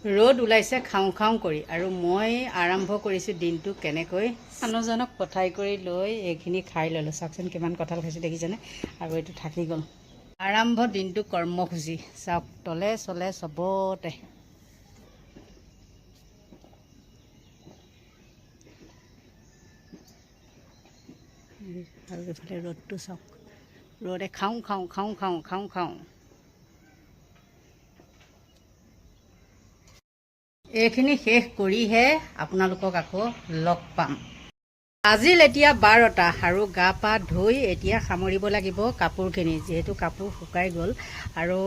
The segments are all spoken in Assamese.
ৰ'দ ওলাইছে খাওঁ খাওঁ কৰি আৰু মই আৰম্ভ কৰিছোঁ দিনটো কেনেকৈ মানুহজনক পঠাই কৰি লৈ এইখিনি খাই ল'লোঁ। চাওকচোন কিমান কঁঠাল খাইছোঁ দেখিছেনে, আৰু এইটো থাকি গ'ল। আৰম্ভ দিনটো কৰ্মসূচী চাওক, তলে চলে চবতে। আৰু এইফালে ৰ'দটো চাওক, ৰ'দে খাওঁ খাওঁ খাওঁ খাওঁ খাওঁ খাওঁ। এইখিনি শেষ কৰিহে আপোনালোকক আকৌ লগ পাম। আজিল এতিয়া 12টা আৰু গা পা ধুই এতিয়া সামৰিব লাগিব কাপোৰখিনি, যিহেতু কাপোৰ শুকাই গ'ল আৰু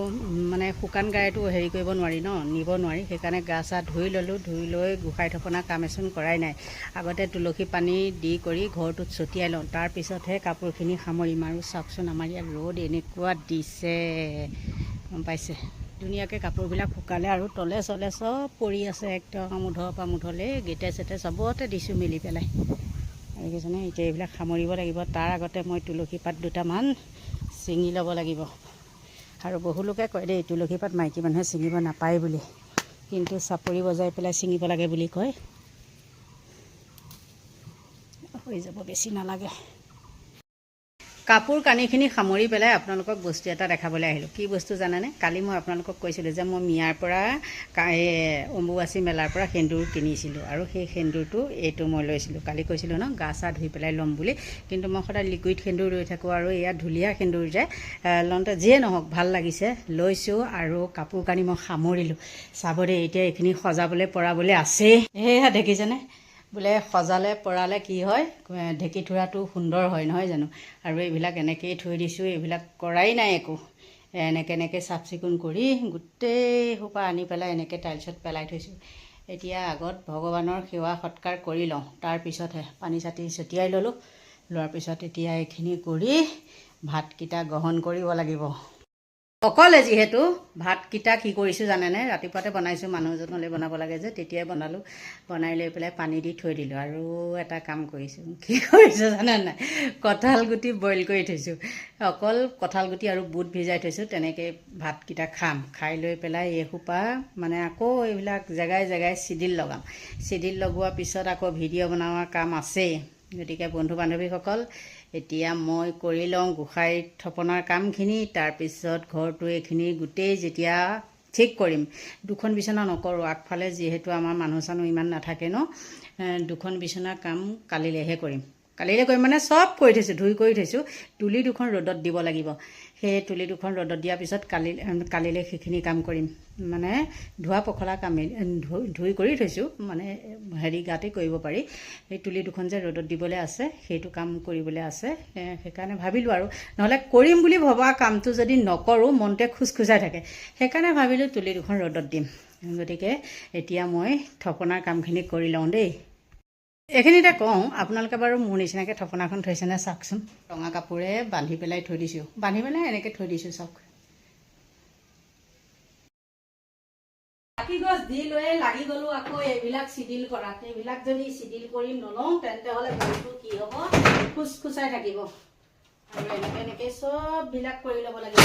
মানে শুকান গায়েটো হেৰি কৰিব নোৱাৰি ন, নিব নোৱাৰি। সেইকাৰণে গা চা ধুই ল'লোঁ। ধুই লৈ গোসাঁই থপনা কাম এচোন কৰাই নাই। আগতে তুলসী পানী দি কৰি ঘৰটোত ছটিয়াই লওঁ, তাৰপিছতহে কাপোৰখিনি সামৰিম। আৰু চাওকচোন আমাৰ ইয়াত ৰ'দ এনেকুৱা দিছে, গম পাইছে। ধুনীয়াকৈ কাপোৰবিলাক শুকালে আৰু তলে চলে চব পৰি আছে, একদম মুধৰ পৰা মুধলৈ গেটে চেটে চবতে দিছোঁ মেলি পেলাই। দেখিছেনে, এতিয়া এইবিলাক সামৰিব লাগিব। তাৰ আগতে মই তুলসী পাত দুটামান ছিঙি ল'ব লাগিব। আৰু বহু লোকে কয় দেই, তুলসী পাত মাইকী মানুহে ছিঙিব নাপায় বুলি, কিন্তু চাপৰি বজাই পেলাই ছিঙিব লাগে বুলি কয়। হৈ যাব, বেছি নালাগে। কাপোৰ কানিখিনি সামৰি পেলাই আপোনালোকক বস্তু এটা দেখাবলৈ আহিলোঁ। কি বস্তু জানেনে? কালি মই আপোনালোকক কৈছিলোঁ যে মই মিয়াৰ পৰা অম্বুবাচী মেলাৰ পৰা সেন্দুৰ কিনিছিলোঁ, আৰু সেই সেন্দুৰটো এইটো মই লৈছিলোঁ। কালি কৈছিলোঁ ন গা চা ধুই পেলাই ল'ম বুলি, কিন্তু মই সদায় লিকুইড সেন্দুৰ লৈ থাকোঁ, আৰু এয়া ঢুলীয়া সেন্দুৰ যে লওঁতে যিয়ে নহওক ভাল লাগিছে, লৈছোঁ। আৰু কাপোৰ কানি মই সামৰিলোঁ। চাব দেই, এতিয়া এইখিনি সজাবলৈ পৰাবলৈ আছেই। সেয়া দেখিছেনে, বোলে সজালে পৰালে কি হয়, ঢেঁকী থোৰাটো সুন্দৰ হয়, নহয় জানো। আৰু এইবিলাক এনেকৈয়ে থৈ দিছোঁ, এইবিলাক কৰাই নাই একো। এনেকৈ চাফ চিকুণ কৰি গোটেই সোপা আনি পেলাই এনেকৈ টাইলছত পেলাই থৈছোঁ। এতিয়া আগত ভগৱানৰ সেৱা সৎকাৰ কৰি লওঁ, তাৰপিছতহে পানী চাতি ছটিয়াই ল'লোঁ। লোৱাৰ পিছত এতিয়া এইখিনি কৰি ভাতকেইটা গ্ৰহণ কৰিব লাগিব। অকলে যিহেতু ভাতকেইটা কি কৰিছোঁ জানেনে, ৰাতিপুৱাতে বনাইছোঁ, মানুহ এজনলৈ বনাব লাগে যে, তেতিয়াই বনালোঁ। বনাই লৈ পেলাই পানী দি থৈ দিলোঁ। আৰু এটা কাম কৰিছোঁ, কি কৰিছোঁ জানে নাই, কঁঠাল গুটি বইল কৰি থৈছোঁ। অকল কঁঠাল গুটি আৰু বুট ভিজাই থৈছোঁ। তেনেকৈ ভাতকেইটা খাম। খাই লৈ পেলাই এইসোপা মানে আকৌ এইবিলাক জেগাই জেগাই চিডিল লগাম। চিডিল লগোৱাৰ পিছত আকৌ ভিডিঅ' বনোৱাৰ কাম আছেই। গতিকে বন্ধু বান্ধৱীসকল, এতিয়া মই কৰি লওঁ গোসাঁই থপনাৰ কামখিনি, তাৰপিছত ঘৰটো এইখিনি গোটেই যেতিয়া ঠিক কৰিম। দুখন বিচনা নকৰোঁ, আগফালে যিহেতু আমাৰ মানুহ চানুহ ইমান নাথাকে ন, দুখন বিচনাৰ কাম কালিলৈহে কৰিম। কালিলৈ কৰিম মানে চব কৰি থৈছোঁ, ধুই কৰি থৈছোঁ। তুলি দুখন ৰ'দত দিব লাগিব। সেই তুলি দুখন ৰ'দত দিয়াৰ পিছত কালিলৈ সেইখিনি কাম কৰিম। মানে ধোৱা পখলা কামেই ধুই কৰি থৈছোঁ, মানে হেৰি গাতে কৰিব পাৰি। সেই তুলি দুখন যে ৰ'দত দিবলৈ আছে, সেইটো কাম কৰিবলৈ আছে। সেইকাৰণে ভাবিলোঁ, আৰু নহ'লে কৰিম বুলি ভবা কামটো যদি নকৰোঁ মনটোৱে খোজখোজাই থাকে। সেইকাৰণে ভাবিলোঁ তুলি দুখন ৰ'দত দিম। গতিকে এতিয়া মই থপনাৰ কামখিনি কৰি লওঁ দেই। এইখিনিতে কওঁ, আপোনালোকে বাৰু মোৰ নিচিনাকৈ থপনাখন থৈছেনে চাওকচোন। ৰঙা কাপোৰে বান্ধি পেলাই থৈ দিছোঁ, বান্ধি পেলাই এনেকৈ থৈ দিছোঁ চাওক। গছ দি লৈয়ে লাগি গ'লোঁ আকৌ এইবিলাক চিডিল কৰাত। এইবিলাক যদি চিডিল কৰি নলওঁ তেন্তে হ'লে ঘৰটো কি হ'ব, খোজখোজাই থাকিব। আৰু এনেকৈ চববিলাক কৰি ল'ব লাগিব।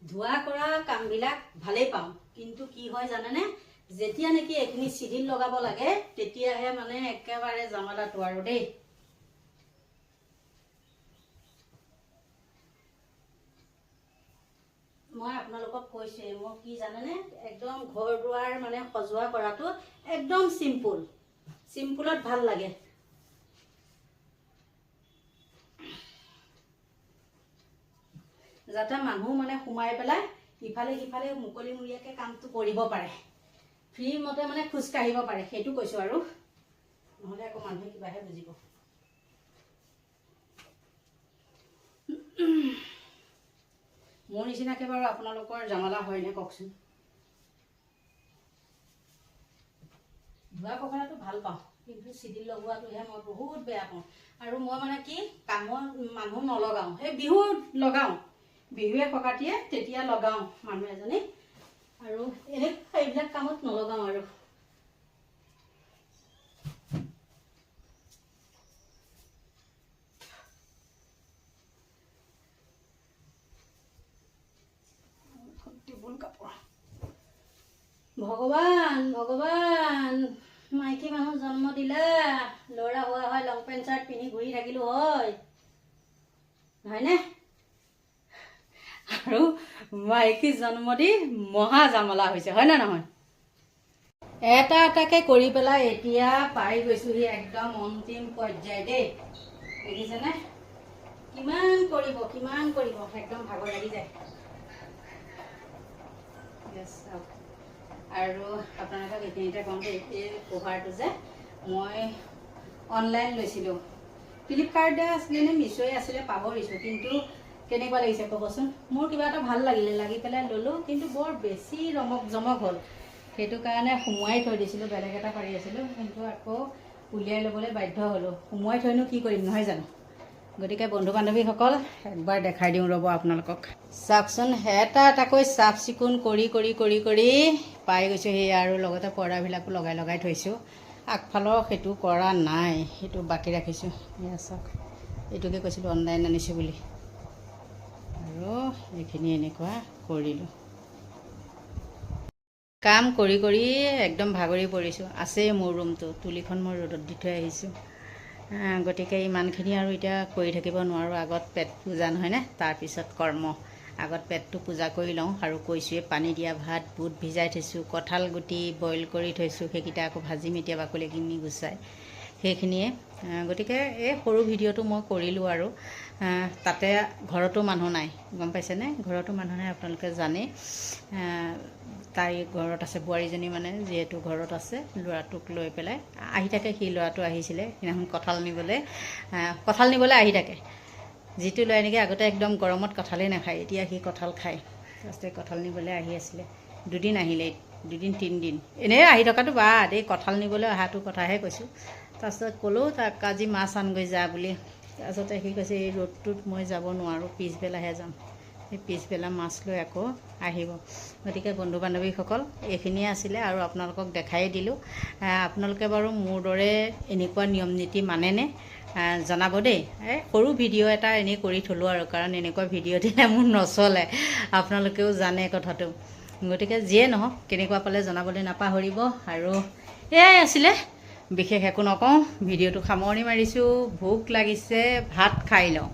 ধোৱা কৰা কামবিলাক ভালেই পাওঁ, কিন্তু কি হয় জানেনে, যেতিয়া নেকি এইখিনি চিডিল লগাব লাগে তেতিয়াহে মানে একেবাৰে জামালাটো আৰু দেই। মই আপোনালোকক কৈছোঁৱেই, মই কি জানেনে, একদম ঘৰ দুৱাৰ মানে সজোৱা কৰাটো একদম চিম্পুলত ভাল লাগে। যাতে মানুহ মানে সোমাই পেলাই ইফালে সিফালে মুকলিমূৰীয়াকৈ কামটো কৰিব পাৰে, ফ্ৰী মতে মানে খোজকাঢ়িব পাৰে, সেইটো কৈছোঁ। আৰু নহ'লে আকৌ মানুহে কিবাহে বুজিব। মোৰ নিচিনাকৈ বাৰু আপোনালোকৰ জামালা হয়নে কওকচোন। ধোৱা পখলাটো ভাল পাওঁ, কিন্তু চিডিল লগোৱাটোহে মই বহুত বেয়া পাওঁ। আৰু মই মানে কি, কামৰ মানুহ নলগাওঁ, সেই বিহু লগাওঁ, বিহুৱে সকাতিয়ে তেতিয়া লগাওঁ মানুহ এজনী, আৰু এইবিলাক কামত নলগাওঁ। আৰু টেবুল কাপোৰ ভগৱান ভগৱান মাইকী মানুহ জন্ম দিলা ল'ৰা হোৱা হয় লং পেণ্ট চাৰ্ট পিন্ধি ঘূৰি থাকিলো হয় হয়নে আৰু মাইকী জন্ম দি মহা জামলা হৈছে হয় না নহয় এটা এটাকে কৰি পেলাই এতিয়া পাই গৈছোহি একদম অন্তিম পৰ্যায় দেই দেখিছেনে কিমান কৰিব একদম ভাগৰ লাগি যায় আৰু আপোনালোকক এইখিনিতে কওঁ দেই এই কভাৰটো যে মই অনলাইন লৈছিলোঁ ফ্লিপকাৰ্টে আছিলে নে মিছ'য়ে আছিলে পাহৰিছোঁ কিন্তু কেনেকুৱা লাগিছে ক'বচোন মোৰ কিবা এটা ভাল লাগি পেলাই ল'লোঁ কিন্তু বৰ বেছি ৰমক জমক হ'ল সেইটো কাৰণে সোমোৱাই থৈ দিছিলোঁ বেলেগ এটা পাৰি আছিলোঁ কিন্তু আকৌ উলিয়াই ল'বলৈ বাধ্য হ'লোঁ সোমোৱাই থৈনো কি কৰিম নহয় জানো গতিকে বন্ধু বান্ধৱীসকল একবাৰ দেখাই দিওঁ ৰ'ব আপোনালোকক চাওকচোন এটা এটাকৈ চাফ চিকুণ কৰি পাই গৈছোঁ সেই আৰু লগতে পৰ্দাবিলাকো লগাই থৈছোঁ আগফালৰ সেইটো কৰা নাই সেইটো বাকী ৰাখিছোঁ এয়া চাওক এইটোকে কৈছিলোঁ অনলাইন আনিছোঁ বুলি আৰু এইখিনি এনেকুৱা কৰিলোঁ কাম কৰি একদম ভাগৰি পৰিছোঁ আছেই মোৰ ৰুমটো তুলিখন মই ৰ'দত দি থৈ আহিছোঁ গতিকে ইমানখিনি আৰু এতিয়া কৰি থাকিব নোৱাৰোঁ আগত পেট পূজা নহয়নে তাৰপিছত কৰ্ম আগত পেটটো পূজা কৰি লওঁ আৰু কৈছোঁৱে পানী দিয়া ভাত বুট ভিজাই থৈছোঁ কঁঠাল গুটি বইল কৰি থৈছোঁ সেইকেইটা আকৌ ভাজিম এতিয়া বাকলিখিনি গুচাই সেইখিনিয়ে গতিকে এই সৰু ভিডিঅ'টো মই কৰিলোঁ আৰু তাতে ঘৰতো মানুহ নাই গম পাইছেনে ঘৰতো মানুহ নাই আপোনালোকে জানেই তাই ঘৰত আছে বোৱাৰীজনী মানে যিহেতু ঘৰত আছে ল'ৰাটোক লৈ পেলাই আহি থাকে সি ল'ৰাটো আহিছিলে সেইদিনাখন কঁঠাল নিবলৈ আহি থাকে যিটো লৈ নেকি আগতে একদম গৰমত কঁঠালেই নাখায় এতিয়া সি কঁঠাল খায় তাৰপিছতে কঁঠাল নিবলৈ আহি আছিলে দুদিন আহিলে দুদিন তিনিদিন এনেই আহি থকাটো বাদ এই কঁঠাল নিবলৈ অহাটো কথাহে কৈছোঁ তাৰপিছত ক'লোঁ তাক আজি মাছ আনগৈ যা বুলি তাৰপিছতে সি কৈছে এই ৰ'দটোত মই যাব নোৱাৰোঁ পিছবেলাহে যাম সেই পিছবেলা মাছ লৈ আকৌ আহিব গতিকে বন্ধু বান্ধৱীসকল এইখিনিয়ে আছিলে আৰু আপোনালোকক দেখাই দিলোঁ আপোনালোকে বাৰু মোৰ দৰে এনেকুৱা নিয়ম নীতি মানেনে জনাব দেই সৰু ভিডিঅ' এটা এনেই কৰি থ'লোঁ আৰু কাৰণ এনেকুৱা ভিডিঅ' দিলে মোৰ নচলে আপোনালোকেও জানে কথাটো গতিকে যিয়ে নহওক কেনেকুৱা পালে জনাবলৈ নাপাহৰিব আৰু এয়াই আছিলে বিশেষ একো নকওঁ ভিডিঅ'টো সামৰণি মাৰিছোঁ ভোক লাগিছে ভাত খাই লওঁ